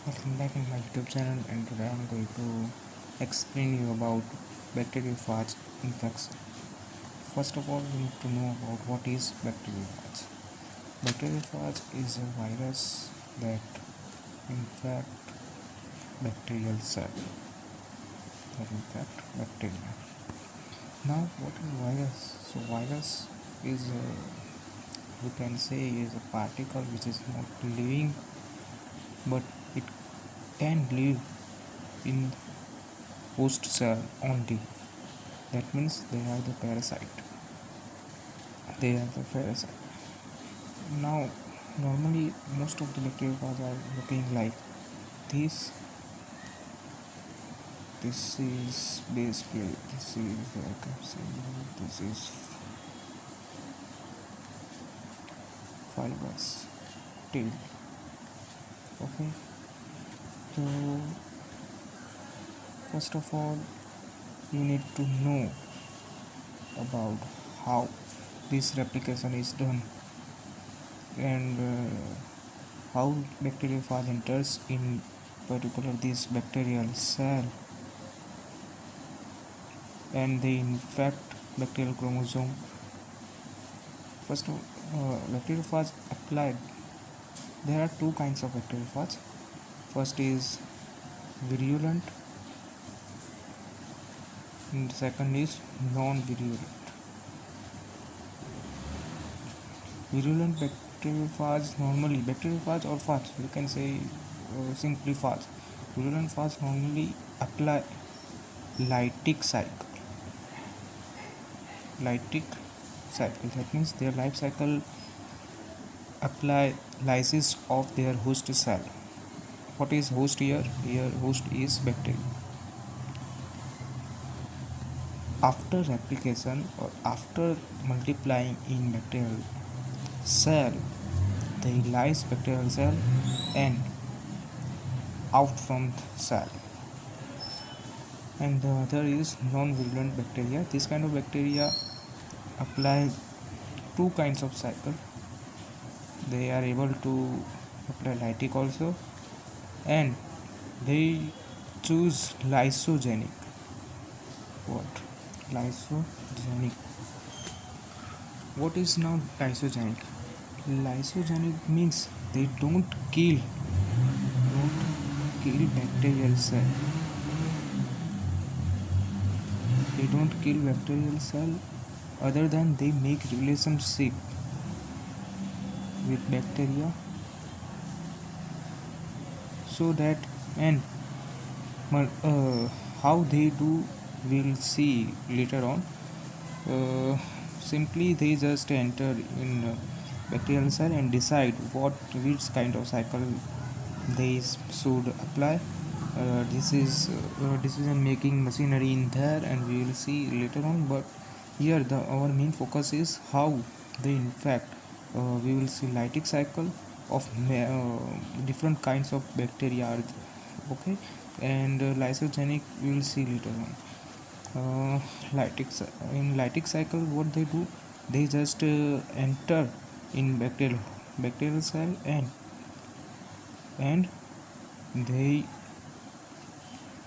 Welcome back in my YouTube channel, and today I'm going to explain you about bacteriophage infection. First of all, we need to know about what is bacteriophage. Bacteriophage is a virus that infect bacterial cell that infect bacteria. Now, what is virus? So virus is we can say is a particle which is not living, but it can live in host cell only. That means they are the parasite. They are the parasite. Now, normally most of the bacteriophages are looking like this. This is basically this is fibrous tail. Okay. So first of all, you need to know about how this replication is done and how bacteriophage enters in particular this bacterial cell and they infect bacterial chromosome. First of bacteriophage applied. There are two kinds of bacteriophage. First is virulent and second is non-virulent. Virulent bacteriophage normally bacteriophage or phage, you can say simply phage. Virulent phage normally apply lytic cycle. Lytic cycle, that means their life cycle apply lysis of their host cell. What is host here? Here host is bacteria. After replication or after multiplying in bacterial cell, they lyse bacterial cell and out from the cell. And the other is non-virulent bacteria. This kind of bacteria apply two kinds of cycle. They are able to apply lytic also, and they choose lysogenic. What? Lysogenic. What is now lysogenic? Lysogenic means they don't kill bacterial cell. They don't kill bacterial cell, other than they make relationship with bacteria, so that and how they do we'll see later on. Simply they just enter in bacterial cell and decide which kind of cycle they should apply. This is decision making machinery in there, and we will see later on, but here our main focus is how they infect. We will see lytic cycle of different kinds of bacteria, okay, and lysogenic we will see later on. In lytic cycle, what they do, they just enter in bacterial cell and they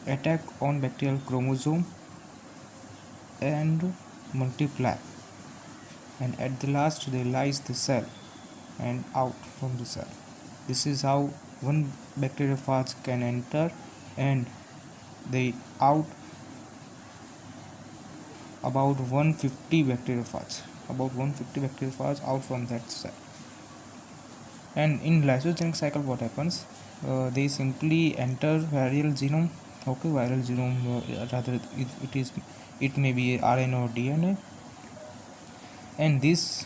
attack on bacterial chromosome and multiply, and at the last they lyse the cell and out from the cell. This is how one bacteriophage can enter and they out about 150 bacteriophages out from that cell. And in lysogenic cycle, what happens? They simply enter viral genome. Okay, viral genome, it may be RNA or DNA, and this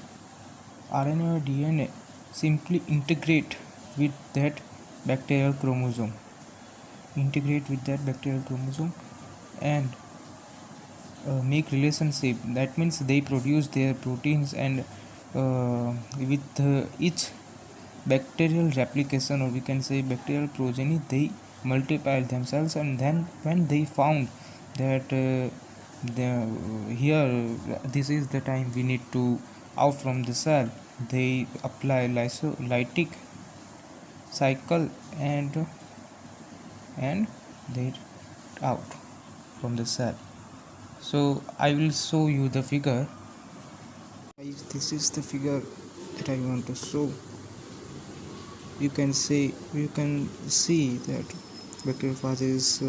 RNA or DNA simply integrate with that bacterial chromosome. And make relationship. That means they produce their proteins, and with each bacterial replication, or we can say bacterial progeny, they multiply themselves, and then when they found that this is the time we need to out from the cell, they apply lytic cycle and and they out from the cell. So I will show you the figure. This is the figure that I want to show. You can see that bacteriophage is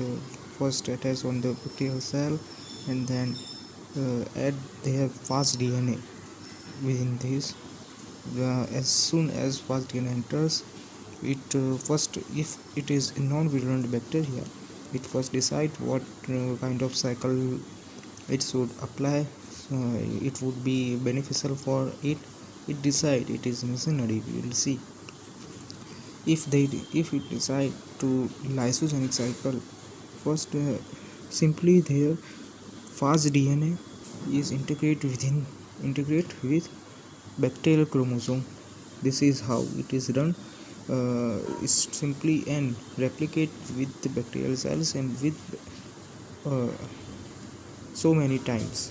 first attached on the bacterial cell, and then add they have fast DNA within this. As soon as fast DNA enters, it first, if it is a non-virulent bacteria, it first decide what kind of cycle it should apply. It would be beneficial for it. It decide it is machinery. We will see if it decide to lysogenic cycle. First, simply their fast DNA is integrate with bacterial chromosome. This is how it is done. It's simply and replicate with the bacterial cells and with uh, so many times.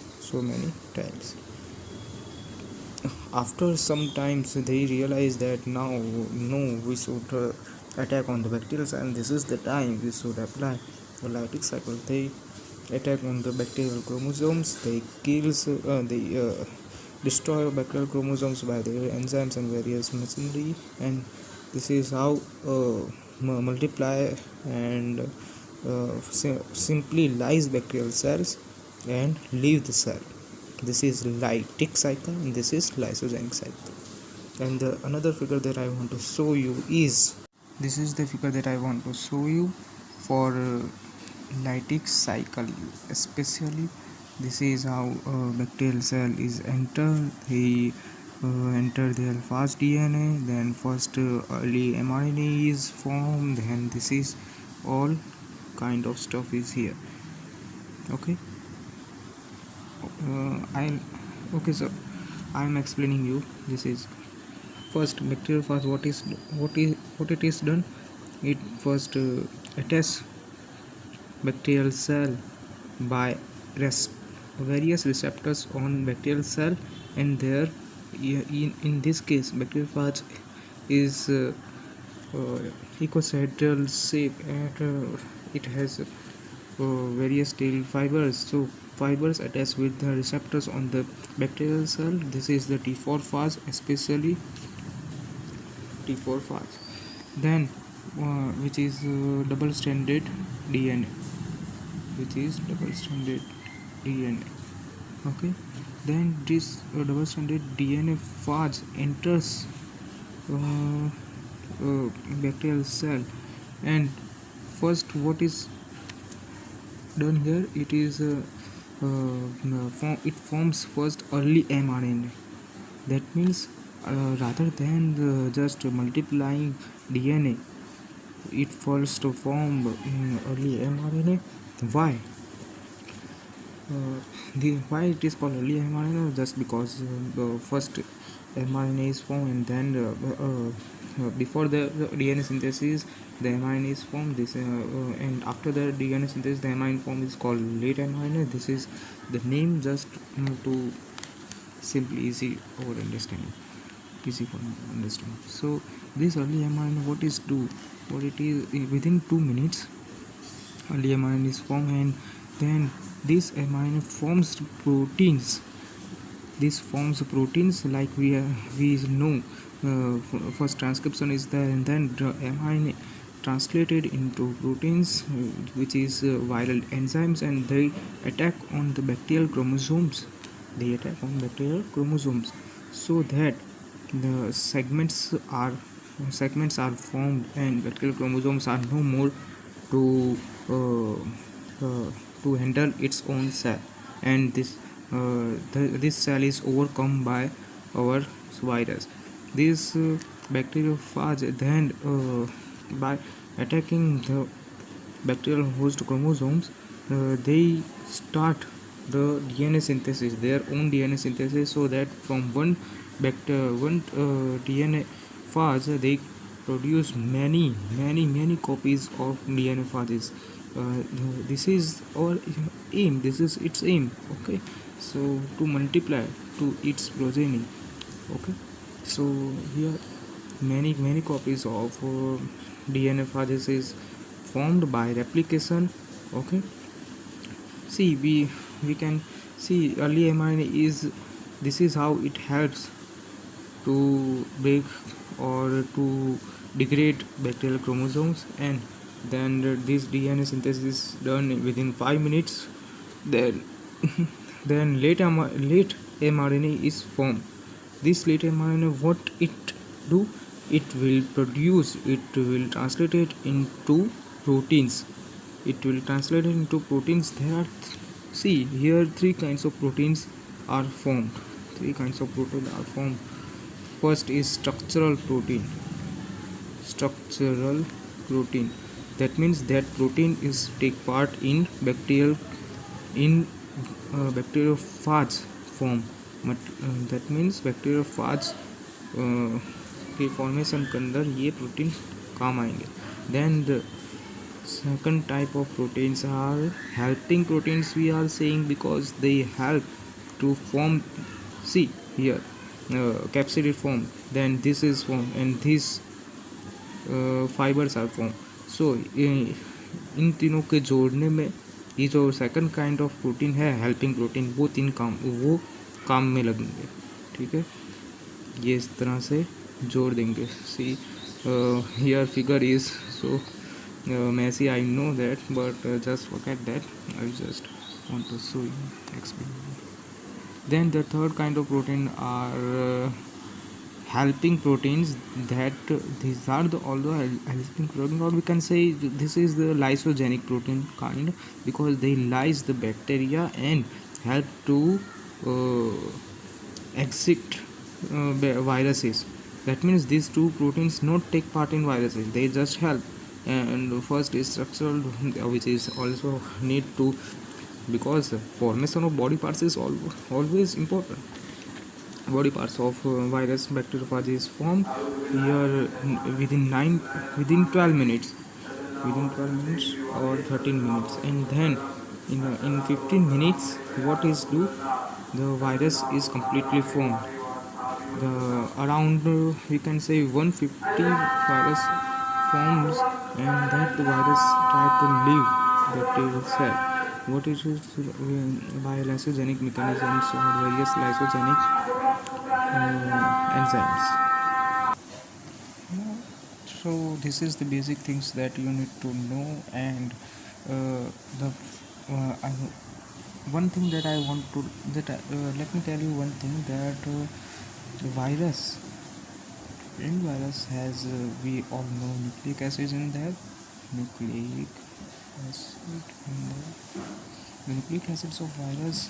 After some times they realize that now no, we should attack on the bacterial cell, and this is the time we should apply the lytic cycle. They attack on the bacterial chromosomes. They destroy bacterial chromosomes by their enzymes and various machinery, and this is how multiply and simply lyse bacterial cells and leave the cell. This is lytic cycle and this is lysogenic cycle. And another figure that I want to show you is, this is the figure that I want to show you for lytic cycle. Especially this is how bacterial cell is entered. They enter their fast DNA, then first early mRNA is formed, then this is all kind of stuff is here. Okay. So I'm explaining you. This is first bacteriophage. What it is done? It first attests bacterial cell by various receptors on bacterial cell, and there in this case bacteriophage is icosahedral shape, and it has various tail fibers. So fibers attached with the receptors on the bacterial cell. This is the T4 phase, especially T4 phase. Then which is double-stranded DNA, okay. Then this double-stranded DNA phase enters bacterial cell, and first what is done here, it is it forms first early mRNA. That means rather than just multiplying DNA, it first form early mRNA. Why? Why it is called early mRNA? Just because the first mRNA is formed, and then before the DNA synthesis, the mRNA is formed. And after the DNA synthesis, the mRNA form is called late mRNA. This is the name, just to simply easy for understanding. So this early mRNA, what it is, within 2 minutes early mRNA is formed, and then this mRNA forms proteins. This forms proteins, like we know. First transcription is there, and then the mRNA translated into proteins, which is viral enzymes, and they attack on the bacterial chromosomes. So that the segments are formed, and bacterial chromosomes are no more to handle its own cell, and this cell is overcome by our virus. This bacteriophage then by attacking the bacterial host chromosomes, they start the DNA synthesis, their own DNA synthesis, so that from one DNA phase they produce many copies of DNA phases. This is our aim. This is its aim. Okay, so to multiply to its progeny. Okay, so here many copies of DNA phases is formed by replication. Okay, see, we can see early mRNA is, this is how it helps to break or to degrade bacterial chromosomes, and then this DNA synthesis is done within 5 minutes. Then then late mRNA is formed. This late mRNA, what it do, it will translate it into proteins. There are, see here, three kinds of proteins are formed. First is structural protein. That means that protein is take part in in bacteriophage form. That means bacteriophage के formation के अंदर ये protein काम आएंगे. Then the second type of proteins are helping proteins. We are saying because they help to form, see here, capsid is formed, then this is formed, and these fibers are formed. So इन तीनों के जोड़ने में ये जो second kind of protein है, helping protein, वो काम में लगेंगे. ठीक है, ये इस तरह से जोड़ देंगे. See here figure is so messy, I know that, but just forget that. I just want to show you, explain you. Then the third kind of protein are helping proteins. That these are the although helping protein, or we can say this is the lysogenic protein kind, because they lyse the bacteria and help to exit viruses. That means these two proteins not take part in viruses, they just help. And first is structural, which is also need to, because formation of body parts is always important. Body parts of virus bacteriophage is formed here within 12 minutes or 13 minutes, and then in 15 minutes what is do, the virus is completely formed. The around we can say 150 virus forms, and that the virus try to leave the bacterial cell. What is it? By lysogenic mechanisms or various lysogenic enzymes. So this is the basic things that you need to know. And the one thing that I want to let me tell you one thing, that the virus has we all know nucleic acids in there. The nucleic acids of virus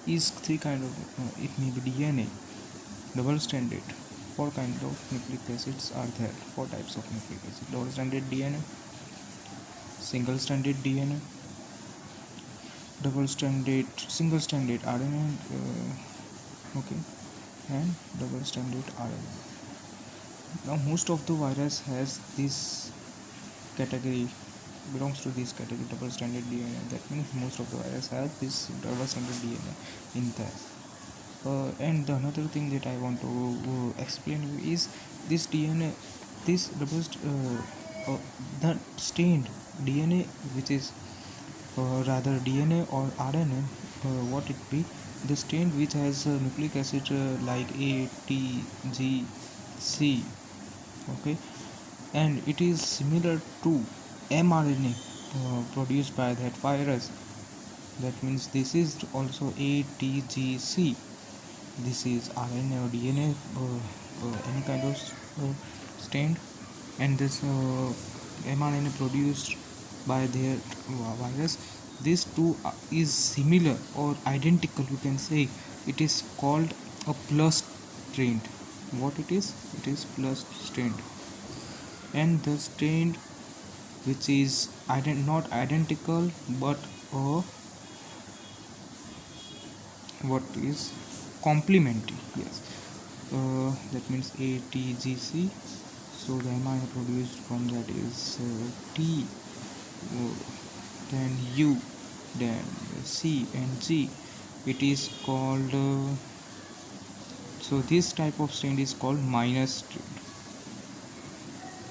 is three kind of it may be DNA, double stranded. Four kind of nucleic acids are there. Four types of nucleic acid: double stranded DNA, single stranded DNA, single stranded RNA, okay, and double stranded RNA. Now most of the virus has this category, belongs to this category, double stranded DNA. That means most of the virus have this double stranded DNA in there. And the another thing that I want to explain you is this DNA, this double the stained DNA, which is rather DNA or RNA, what it be, the stained which has nucleic acid like A, T, G, C, okay, and it is similar to mRNA produced by that virus. That means this is also A, T, G, C. This is RNA or DNA, any kind of stained, and this mRNA produced by their virus. These two is similar or identical, you can say. It is called a plus strained. What it is? It is plus strained. And the strained which is not identical but what is complementary, yes, that means ATGC. So the mRNA produced from that is T, then U, then C and G. It is called so this type of strand is called minus strand.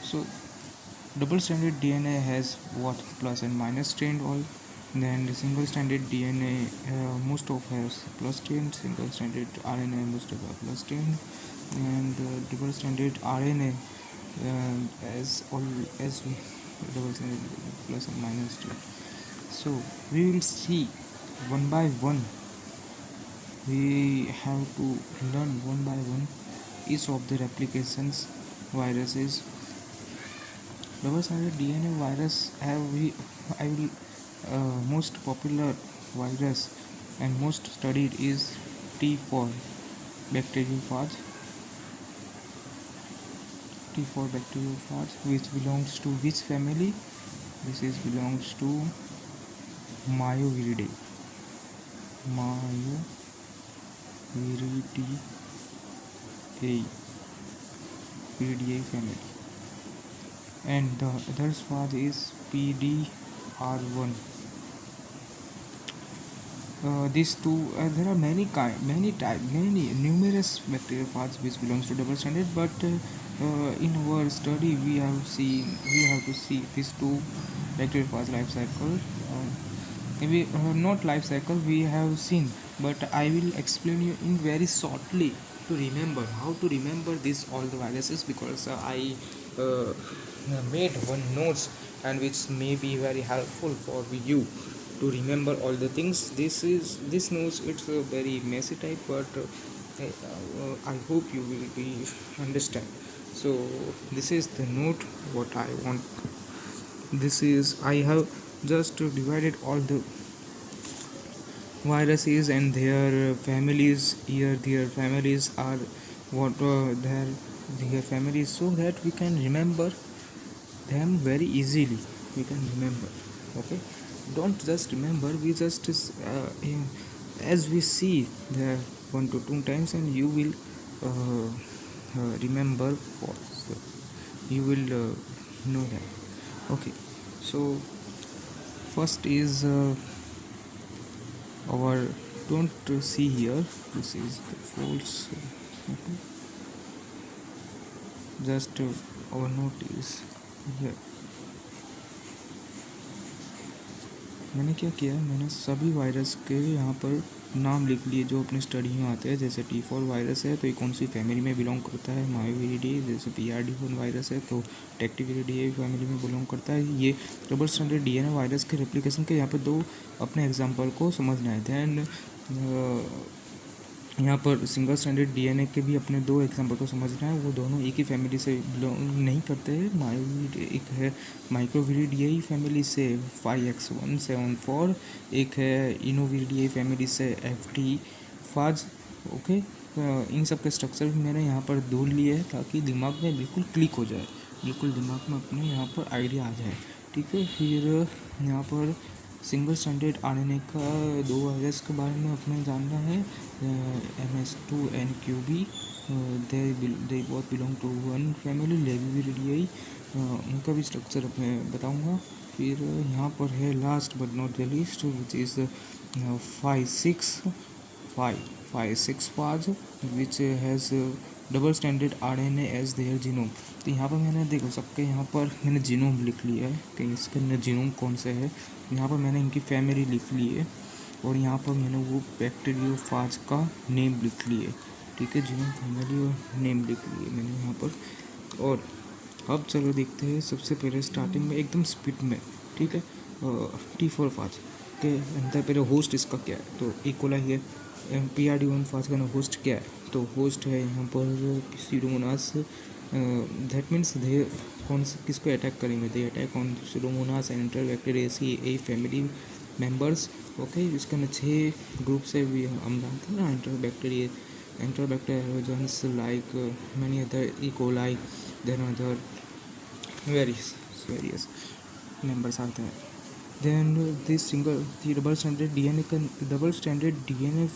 So Double stranded DNA has what plus and minus strand all. Then the single stranded DNA most of has plus strand, single stranded RNA most of have plus strand, and double stranded RNA as all as double stranded plus and minus strand. So we will see one by one. We have to learn one by one each of the replications viruses. Double-stranded DNA virus I will most popular virus and most studied is T4 bacteriophage. T4 bacteriophage, which belongs to which family? This is belongs to Myoviridae. Viridae family. And the other phage is PDR1. These two, there are many numerous bacteriophages which belongs to double stranded, but in our study we have to see these two bacteriophage life cycle. Maybe not life cycle we have seen, but I will explain you in very shortly to remember how to remember this all the viruses, because I made one notes and which may be very helpful for you to remember all the things. This notes, it's a very messy type, but I hope you will be understand. So this is the note what I want. This is, I have just divided all the viruses and their families here. Their families are what their families, so that we can remember them very easily. We can remember. Okay, don't just remember, we just as we see the 1 to 2 times, and you will remember what, so you will know that. Okay, so first is our, don't see here, this is the false. Okay. Just our note is here. मैंने क्या किया है, मैंने सभी virus के यहाँ पर नाम लिख लिए जो अपने स्टडी में आते हैं. जैसे T4 वायरस है तो ये कौन सी फैमिली में बिलोंग करता है, मायोविरिडे. जैसे PRD1 वायरस है तो टेक्टिविरिडे फैमिली में बिलोंग करता है. ये डबल स्ट्रैंडेड DNA वायरस के रेप्लिकेशन के यहाँ पर दो अपने एग्जाम्पल को समझना है. दैन यहाँ पर सिंगल स्ट्रैंडेड DNA के भी अपने दो एग्जाम्पल को समझना है. वो दोनों एक ही फैमिली से बिलोंग नहीं करते हैं. एक है माइक्रोविरिडियाई फैमिली से 5X174, एक है इनोविरिडियाई फैमिली से FT फाज. ओके, इन सब के स्ट्रक्चर भी मैंने यहाँ पर ढूंढ लिए है ताकि दिमाग में बिल्कुल क्लिक हो जाए, बिल्कुल दिमाग में अपने यहाँ पर आइडिया आ जाए. ठीक है, फिर यहाँ पर सिंगल स्ट्रैंडेड RNA का दो वायरस के बारे में अपने जानना है. MS2NQB, they both belong to one family, Leviviridae. उनका भी स्ट्रक्चर अपने बताऊंगा. फिर यहाँ पर है last but not the least, which is 565 phage, which has double standard RNA as their genome. तो यहाँ पर मैंने देखो सबके यहाँ पर मैंने जीनोम लिख लिया है कि इसके अंदर जीनोम कौन से है. यहाँ पर मैंने इनकी फैमिली लिख ली है और यहाँ पर मैंने वो बैक्टीरियोफाज का नेम लिख लिए. ठीक है, जीनोम फैमिली और नेम लिख लिए मैंने यहाँ पर. और अब चलो देखते हैं सबसे पहले स्टार्टिंग में एकदम स्पीड में. ठीक है, T4 फाज के अंदर पहले होस्ट इसका क्या है, तो इकोलाई है. PRD1 फाज का होस्ट क्या है, तो होस्ट है यहाँ पर सीडोमोनास. दैट मीन्स दे कौन से किसको अटैक करेंगे, they attack on Pseudomonas and Enterobacteriaceae a family members. Okay, इसके अंदर 6 ग्रुप से भी हम जानते हैं ना. Enterobacter aerogenes like many other E coli, then other various members आते हैं. Then this double standard DNA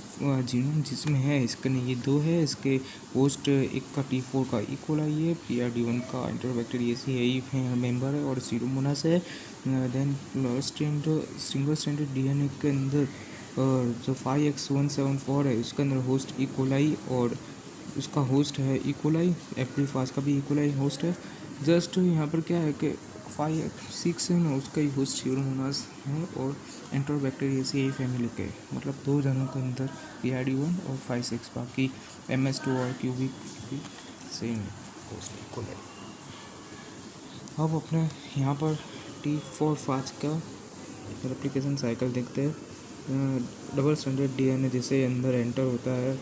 genome जिसमें है इसके ये दो है. इसके होस्ट एक का T4 का इकोलाई है, PRD1 का एंटरबैक्टीरियासी है मेंबर है और सीडोमोनास है. देन सिंगल स्टैंडर्ड DNA के अंदर जो 5X174 है उसके अंदर होस्ट इकोलाई और उसका होस्ट है इकोलाई. एप्रीफाज का भी इकोलाई होस्ट है. जस्ट यहाँ पर क्या है कि 5-6 है ना, उसका यूज सीरोमोनास है और एंटरोबैक्टीरियेसियाई फैमिली के, मतलब 2 जनों के अंदर PID1 और 5-6, बाकी MS2 और क्यूबिक भी सेम है। अब अपने यहाँ पर T4 का रेप्लिकेशन साइकिल देखते हैं। डबल स्टैंडर्ड DNA जैसे अंदर एंटर होता है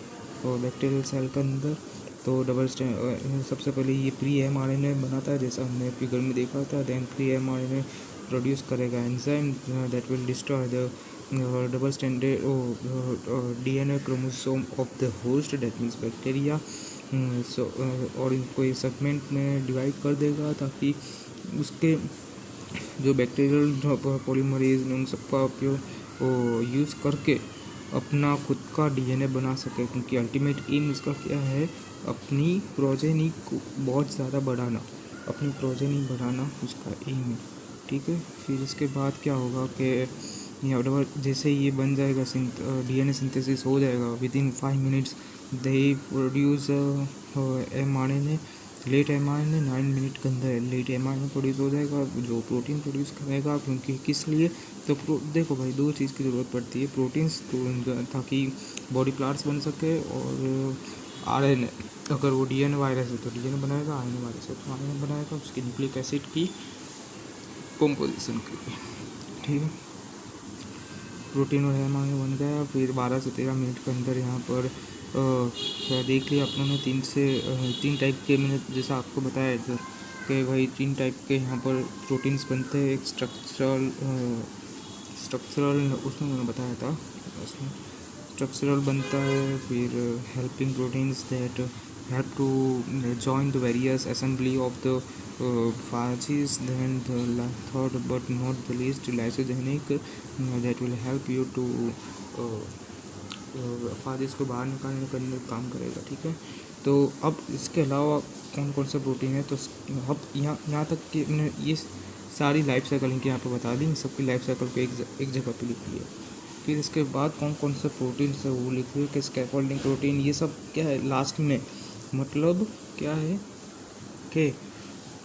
और बैक्टीरियल सेल के अंदर, तो सबसे पहले ये प्री mRNA बनाता है, जैसा हमने फिगर में देखा था। देन प्री mRNA प्रोड्यूस करेगा enzyme that will destroy the double standard DNA chromosome of the host, that means bacteria. और इनको ये सेगमेंट में डिवाइड कर देगा ताकि उसके जो बैक्टीरियल पॉलीमरेज उन सबका उपयोग यूज़ करके अपना खुद का DNA बना सके, क्योंकि अल्टीमेट एम इसका क्या है, अपनी प्रोजेनी को बहुत ज़्यादा बढ़ाना, अपनी प्रोजेनी बढ़ाना उसका एम है। ठीक है, फिर इसके बाद क्या होगा कि जैसे ये बन जाएगा, DNA सिंथेसिस हो जाएगा, within 5 minutes they produce mRNA, late mRNA 9 minute के अंदर लेट mRNA प्रोड्यूस हो जाएगा, जो प्रोटीन प्रोड्यूस करेगा। क्योंकि किस लिए, तो देखो भाई, 2 चीज़ की ज़रूरत पड़ती है, प्रोटीन्स ताकि बॉडी पार्ट्स बन सके, और RNA, अगर वो DNA वायरस है तो DNA बनाएगा, RNA वायरस है तो RNA बनाएगा उसके न्यूक्लिक एसिड की कंपोजिशन के लिए। ठीक है, प्रोटीन और mRNA बन गया। फिर 12 से 13 मिनट के अंदर यहाँ पर देख लिया अपनों ने 3 टाइप के, मैंने जैसा आपको बताया इधर कि भाई 3 टाइप के यहाँ पर प्रोटीन्स बनते हैं। एक स्ट्रक्चरल उसमें मैंने बताया था, उसमें स्ट्रक्चरल बनता है, फिर helping proteins that help to join the various assembly of the phages. Then the third but not the least, lysogenic, that will help you to phages को बाहर निकालने का काम करेगा। ठीक है, तो अब इसके अलावा कौन कौन सा प्रोटीन है, तो अब यहाँ तक कि मैंने ये सारी लाइफ साइकिल इनके यहाँ पे बता दी, सबकी लाइफ साइकिल को एक जगह पे लिख लिया। फिर इसके बाद कौन कौन सा प्रोटीन है वो लिख लिया कि स्कैफोल्डिंग प्रोटीन, ये सब क्या है लास्ट में, मतलब क्या है कि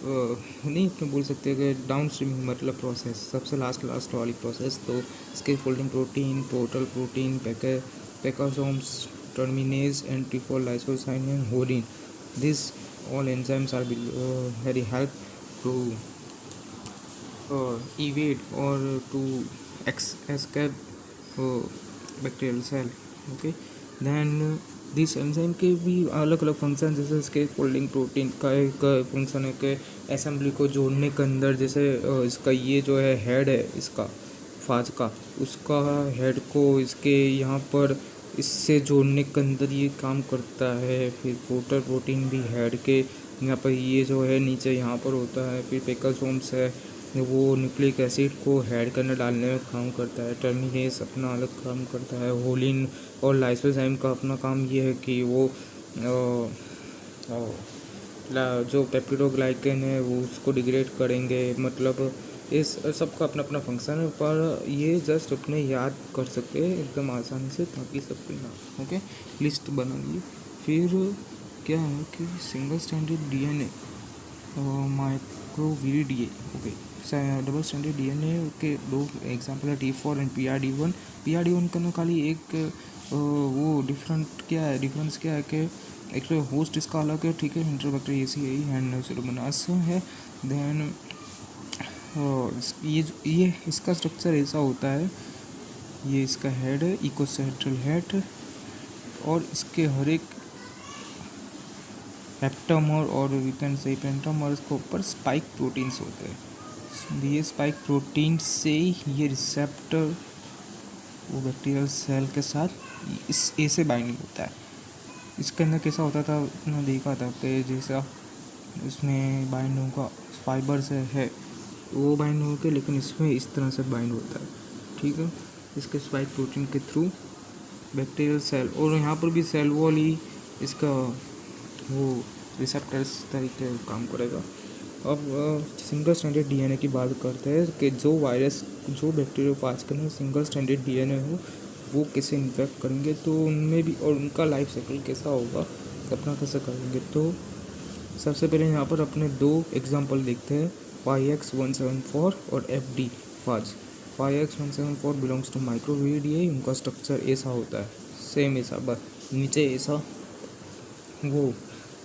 नहीं तो बोल सकते कि डाउन स्ट्रीमिंग मतलब प्रोसेस, सबसे लास्ट वाली प्रोसेस। तो स्कैफोल्डिंग प्रोटीन, पोर्टल प्रोटीन, पेकासोम्स, terminase, T4 lysozyme and holin, this all enzymes are very help to evade or to escape bacterial cell. Okay, then this enzyme के भी अलग अलग function, जैसे इसके फोल्डिंग प्रोटीन का एक फंक्शन है कि असेंबली को जोड़ने के अंदर, जैसे इसका ये जो है हेड है इसका फाज का, उसका हेड को इसके यहाँ पर इससे जोड़ने के अंदर ये काम करता है। फिर पोर्टल प्रोटीन भी हेड के यहाँ पर ये जो है नीचे यहाँ पर होता है। फिर पेकासोम्स है, वो न्यूक्लिक एसिड को हेड के अंदर डालने में काम करता है। टर्मिनेस अपना अलग काम करता है। होलिन और लाइसोजाइम का अपना काम ये है कि वो जो पेप्टिडोग्लाइकन है वो उसको डिग्रेड करेंगे। मतलब इस सबका अपना अपना फंक्शन है, पर ये जस्ट अपने याद कर सकते हैं एकदम आसानी से, ताकि सबके नाम ओके लिस्ट बना ली। फिर क्या है कि single standard DNA microviridae, okay, double standard DNA के 2 एग्जाम्पल है, T4 एंड PRD1। PRD1 का खाली एक वो डिफरेंस क्या है कि एक तो होस्ट इसका अलग है, ठीक है, एंटरोबैक्टीरियेसियाई एंड सीरोमोनास है। देन ये इसका स्ट्रक्चर ऐसा होता है, ये इसका हेड है, इकोसेंट्रल हेड, और इसके हर एक हेप्टामर और वी कैन से पेंटामर के ऊपर स्पाइक प्रोटीन्स होते हैं। ये स्पाइक प्रोटीन से ये रिसेप्टर वो बैक्टीरियल सेल के साथ इस ए से बाइंडिंग होता है। इसके अंदर कैसा होता था, मैंने देखा था कि जैसा इसमें बाइंड होगा फाइबर से है वो बाइंड होकर, लेकिन इसमें इस तरह से बाइंड होता है। ठीक है, इसके स्पाइक प्रोटीन के थ्रू बैक्टीरियल सेल, और यहाँ पर भी सेल वॉल ही इसका वो रिसेप्टर्स तरीके काम करेगा। अब सिंगल स्टैंडर्ड DNA की बात करते हैं कि जो बैक्टीरियोफाज के अंदर सिंगल स्टैंडर्ड DNA हो वो कैसे इन्फेक्ट करेंगे, तो उनमें भी, और उनका लाइफ साइकिल कैसा होगा, अपना कैसे करेंगे। तो सबसे पहले यहाँ पर अपने 2 एग्जांपल देखते हैं। 5X174 और FD फाज। 5X174 बिलोंग्स टू माइक्रोविडियाई, उनका स्ट्रक्चर ऐसा होता है, सेम ऐसा, बस नीचे ऐसा वो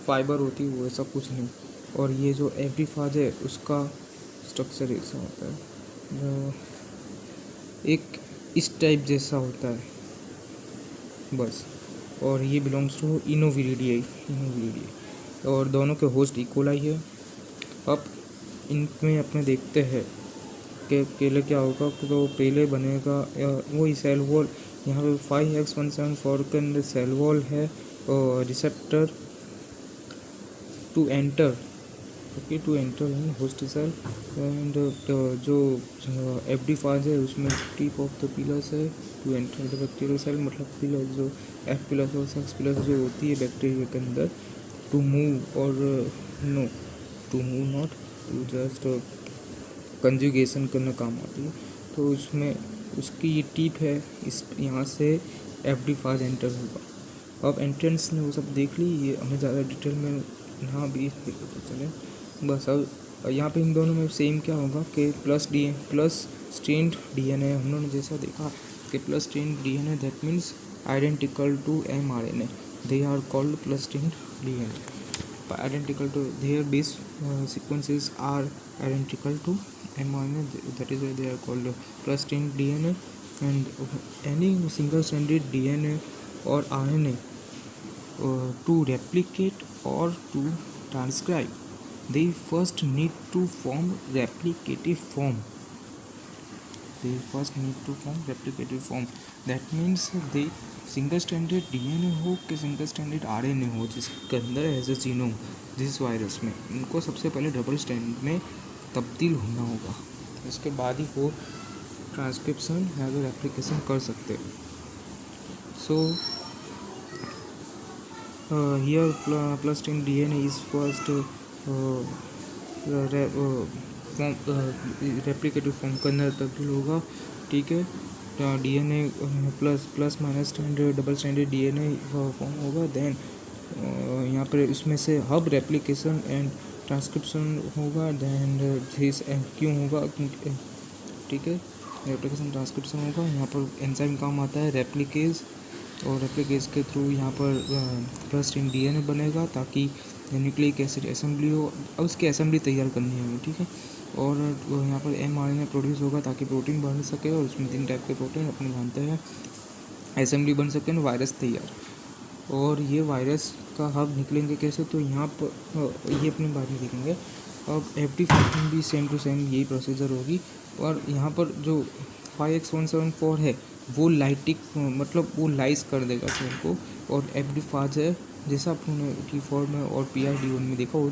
फाइबर होती है, वो ऐसा कुछ नहीं। और ये जो FD फाज है उसका स्ट्रक्चर ऐसा होता है, एक इस टाइप जैसा होता है बस। और ये बिलोंग्स टू इनोविरिडियाई, और दोनों के होस्ट इकोलाई है। अब इनमें अपने देखते हैं कि पहले क्या होगा, तो पहले बनेगा वही सेल वॉल। यहाँ पे 5X174 के अंदर सेल वॉल है और receptor to enter, okay, to enter in host cell. And जो FD फाज है उसमें टिप ऑफ द पिलर्स है to enter the bacterial cell, मतलब पिलर जो F पिलर्स और X पिलर्स जो होती है बैक्टीरिया के अंदर, टू मूव और no to move not to just conjugation करना काम आती है। तो उसमें उसकी ये टिप है, इस यहाँ से FD फाज एंटर होगा। अब एंट्रेंस ने वो सब देख ली, ये हमें ज़्यादा डिटेल में ना भी देखते चले बस। अब यहाँ पे इन दोनों में सेम क्या होगा कि प्लस स्ट्रेंड DNA, हम लोगों ने जैसा देखा कि plus strand DNA that means identical to mRNA, they are called plus strand DNA, identical to their base sequences are identical to mRNA, that is why they are called plus strand DNA. And any single stranded DNA or RNA to replicate or to transcribe, they first need to form replicative form. That means they single standard DNA हो कि single standard RNA हो जिसके अंदर as a genome, जिस virus में, इनको सबसे पहले डबल स्टैंड में तब्दील होना होगा, उसके बाद ही वो ट्रांसक्रिप्शन या फिर एप्लीकेशन कर सकते हैं। So here plus stand DNA is first replicative form के अंदर तब्दील होगा, ठीक है। DNA plus minus standard double standard DNA form होगा। देन यहाँ पर इसमें से हब रेप्लिकेशन एंड ट्रांसक्रिप्शन होगा। देन दिस क्यों होगा, ठीक है, रेप्लिकेशन ट्रांसक्रिप्शन होगा। यहाँ पर एंजाइम काम आता है रेप्लिकेज, और रेप्लिकेज के थ्रू यहाँ पर प्लस स्ट्रेंड DNA बनेगा ताकि न्यूक्लिक एसिड असेंबली हो। अब उसकी असेंबली तैयार करनी है, ठीक है। और यहाँ पर mRNA प्रोड्यूस होगा ताकि प्रोटीन बन सके, और उसमें 3 टाइप के प्रोटीन अपने जानते हैं, असेंबली बन सके ना, वायरस तैयार। और ये वायरस का हब निकलेंगे कैसे, तो यहाँ पर ये अपने बाद में देखेंगे। अब FD फाज में भी सेम टू सेम यही प्रोसीजर होगी। और यहाँ पर जो 5X174 है वो लाइटिक, मतलब वो लाइस कर देगा सेल को, और FD फाज है जैसा आपने T4 में और PRD1 में देखा, वो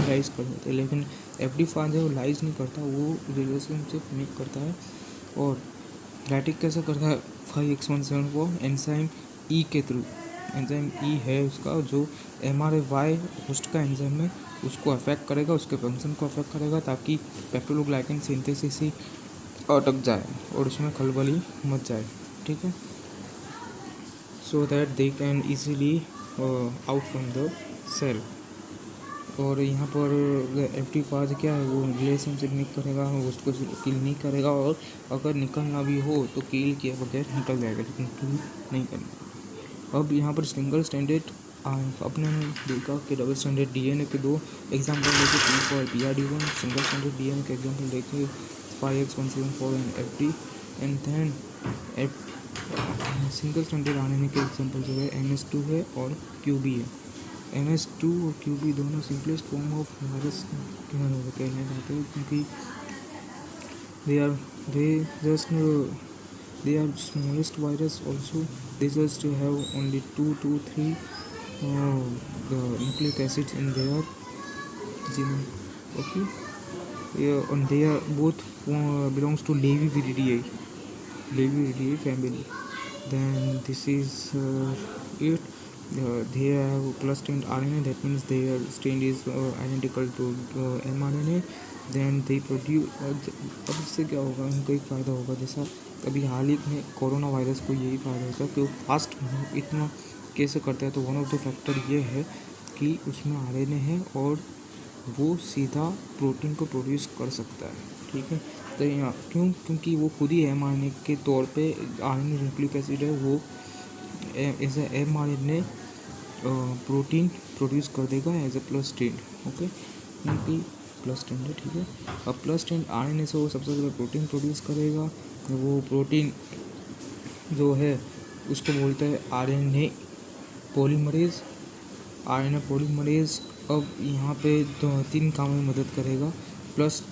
लाइस कर देते हैं, लेकिन FD फाज है वो लाइस नहीं करता, वो रिलेशनशिप मेक करता है। और लाइटिक कैसे करता है, 5X174 एंजाइम E के थ्रू, एंजाइम E है उसका जो mRNA होस्ट का एंजाइम है, उसको अफेक्ट करेगा, उसके फंक्शन को अफेक्ट करेगा, ताकि पेप्टिडोग्लाइकन सिंथेसिस ही अटक जाए और उसमें खलबली मच जाए, ठीक है। So that they can easily out from the cell. और यहाँ पर FD फाज क्या है, वो रिलेशनशिप मेक करेगा, उसको किल नहीं करेगा, और अगर निकलना भी हो तो किल किए बगैर निकल जाएगा, लेकिन किल नहीं करना। अब यहाँ पर सिंगल स्टैंडर्ड अपने देखा कि डबल स्टैंडर्ड DNA के 2 एग्जाम्पल देखे, T4 और PRD1। सिंगल स्टैंडर्ड DNA के एग्जाम्पल देखे 5X174 and FD। And then single standard RNA के एग्जाम्पल जो है NS2 है और QB है। NS2 और QB दोनों सिंपलेस्ट फॉर्म ऑफ वायरस कहने जाते हैं, क्योंकि they are smallest virus also. They just have only 2 to 3 the nucleic acids in their genome, okay. Yeah, and they are both belongs to Leviviridae family. Then this is it. They have plus strand RNA, that means their strand is identical to mRNA. Then they produce अब इससे क्या होगा, उनको एक फ़ायदा होगा, जैसा अभी हाल ही में कोरोना वायरस को यही फ़ायदा होता है कि वो फास्ट इतना कैसे करता है। तो वन ऑफ द फैक्टर ये है कि उसमें RNA है और वो सीधा प्रोटीन को प्रोड्यूस कर सकता है, ठीक है। तो यहाँ क्योंकि वो खुद ही mRNA के तौर पे RNA न्यूक्लिक एसिड है, वो as a mRNA protein produce कर देगा as a plus strand, okay, क्योंकि प्लस स्ट्रेंड है, ठीक है। अब प्लस स्ट्रेंड RNA से वो सबसे पहले प्रोटीन प्रोड्यूस करेगा। वो प्रोटीन जो है उसको बोलते हैं RNA पॉलीमरेज। RNA पॉलीमरेज अब यहाँ पे 3 काम में मदद करेगा। प्लस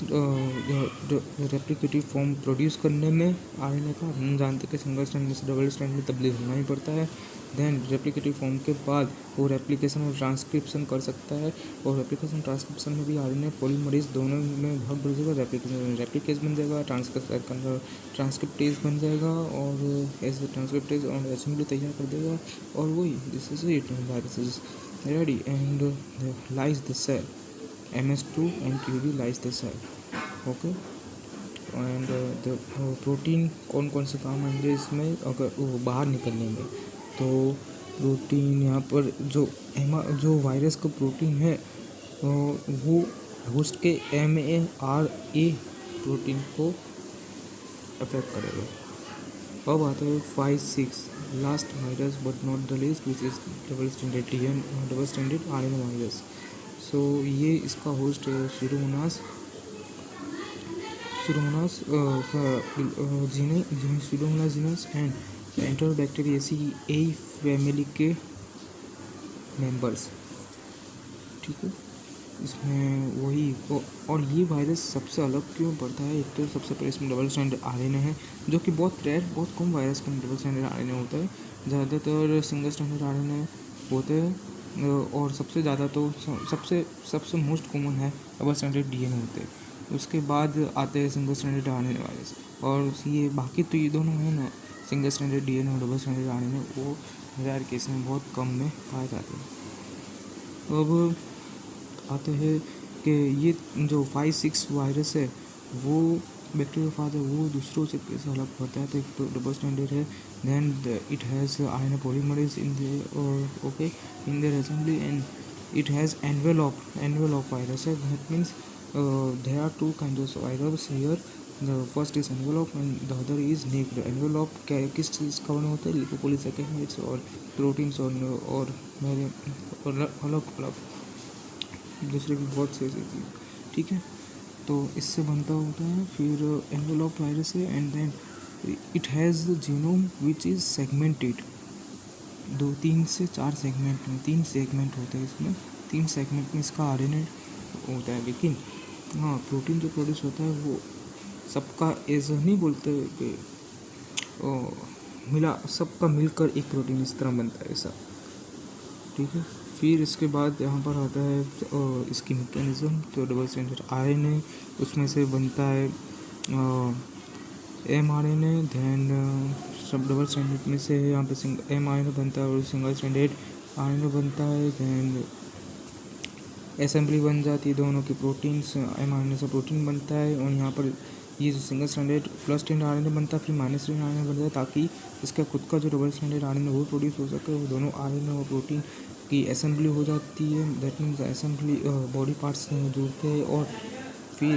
रेप्लिकेटिव फॉर्म प्रोड्यूस करने में RNA का, हम जानते हैं कि सिंगल स्ट्रैंड में से डबल स्ट्रैंड में तब्दील होना ही पड़ता है। देन रेप्लिकेटिव फॉर्म के बाद वो रेप्लिकेशन और ट्रांसक्रिप्शन कर सकता है, और रेप्लिकेशन ट्रांसक्रिप्शन में भी RNA पॉलीमरेज दोनों में भाग बढ़ जाएगा। रेप्लिकेज बन जाएगा, ट्रांसक्रिप्टेज बन जाएगा, और एज ट्रांसक्रिप्टेज और असेंबली तैयार कर देगा। और वही this is it, this is ready and lyse the cell, MS2 and QD lyse the cell, okay. And the protein कौन कौन से काम आएंगे इसमें, अगर वो बाहर निकलने में, तो प्रोटीन यहाँ पर जो वायरस का प्रोटीन है वो होस्ट के MARA प्रोटीन को अफेक्ट करेगा। अब आता है 5-6 last virus but not the least, which is double standard RNA virus. So ये इसका होस्ट है Pseudomonas genus and Enterobacteriaceae family के मेंबर्स, ठीक है। इसमें वही और ये वायरस सबसे अलग क्यों पड़ता है, एक तो सबसे पहले इसमें डबल स्टैंडर्ड RNA है, जो कि बहुत कम वायरस के डबल स्टैंडर्ड RNA होता है। ज़्यादातर सिंगल स्टैंडर्ड RNA होते हैं, और सबसे ज़्यादा तो सबसे मोस्ट कॉमन है डबल स्टैंडर्ड DNA होते हैं। उसके बाद आते हैं सिंगल स्टैंडर्ड RNA वायरस, और ये बाकी तो ये दोनों है ना, सिंगल स्टैंडर्ड DNA और डबल स्टैंडर्ड RNA, वो रेयर केस में बहुत कम में पाए जाते हैं। अब आते हैं कि ये जो 5-6 वायरस है वो बैक्टीरियोफाज है, वो दूसरों से कैसे अलग होता है। तो एक तो डबल स्टैंडर्ड है, then it has RNA polymerase in their assembly, and it has envelope virus है। That means there are 2 kinds of virus here. The first is envelope and the other is naked. envelope किस चीज़ का बना होता है, लिपोपॉलीसैकेराइड्स और proteins और अलग अलग दूसरे भी बहुत से चीज़, ठीक है। तो इससे बनता होता है। फिर एनवेलप वायरस है, and then it has genome which is segmented. 3 से 4 सेगमेंट में, 3 सेगमेंट होते हैं इसमें, 3 सेगमेंट में इसका RNA होता है। लेकिन हाँ, प्रोटीन जो प्रोड्यूस होता है वो सबका ऐसा नहीं बोलते कि सबका मिलकर एक प्रोटीन इस तरह बनता है, ऐसा, ठीक है। फिर इसके बाद यहाँ पर आता है इसकी मैकेनिज़्म, तो डबल स्टैंडर्ड RNA उसमें से बनता है mRNA, देन सब डबल स्टैंडर्ड में से यहाँ पे mRNA बनता है और सिंगल स्टैंडर्ड RNA बनता है। देन असेंबली बन जाती है दोनों की, प्रोटीन्स mRNA से प्रोटीन बनता है, और यहाँ पर ये जो single standard plus standard RNA बनता है, फिर माइनस स्टैंडर्ड RNA बनता है, ताकि इसका खुद का जो डबल स्टैंडर्ड RNA वो प्रोड्यूस हो सके। वो दोनों RNA और प्रोटीन की असेंबली हो जाती है, that means assembly body parts जुड़ते हैं और फिर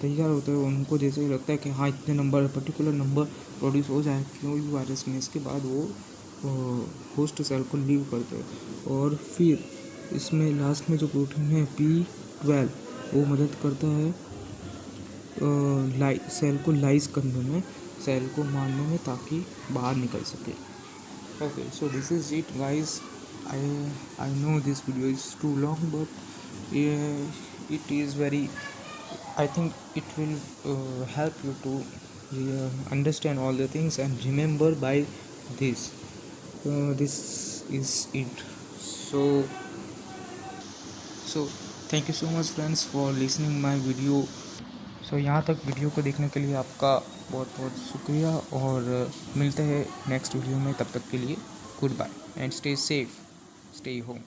तैयार होते हैं। उनको जैसे ही लगता है कि हाँ इतने नंबर पर्टिकुलर नंबर प्रोड्यूस हो जाए कोई भी वायरस में, इसके बाद वो होस्ट सेल को लीव करते हैं। और फिर इसमें लास्ट में जो प्रोटीन है P12 वो मदद करता है सेल को लाइज करने में, सेल को मारने में, ताकि बाहर निकल सके। Okay, so this is it guys. I know this video is too long, but it is very, I think it will help you to understand all the things and remember by this. This is it. So thank you so much friends for listening my video. So यहाँ तक video को देखने के लिए आपका बहुत बहुत शुक्रिया, और मिलते हैं नेक्स्ट वीडियो में। तब तक के लिए good bye and stay safe, stay home.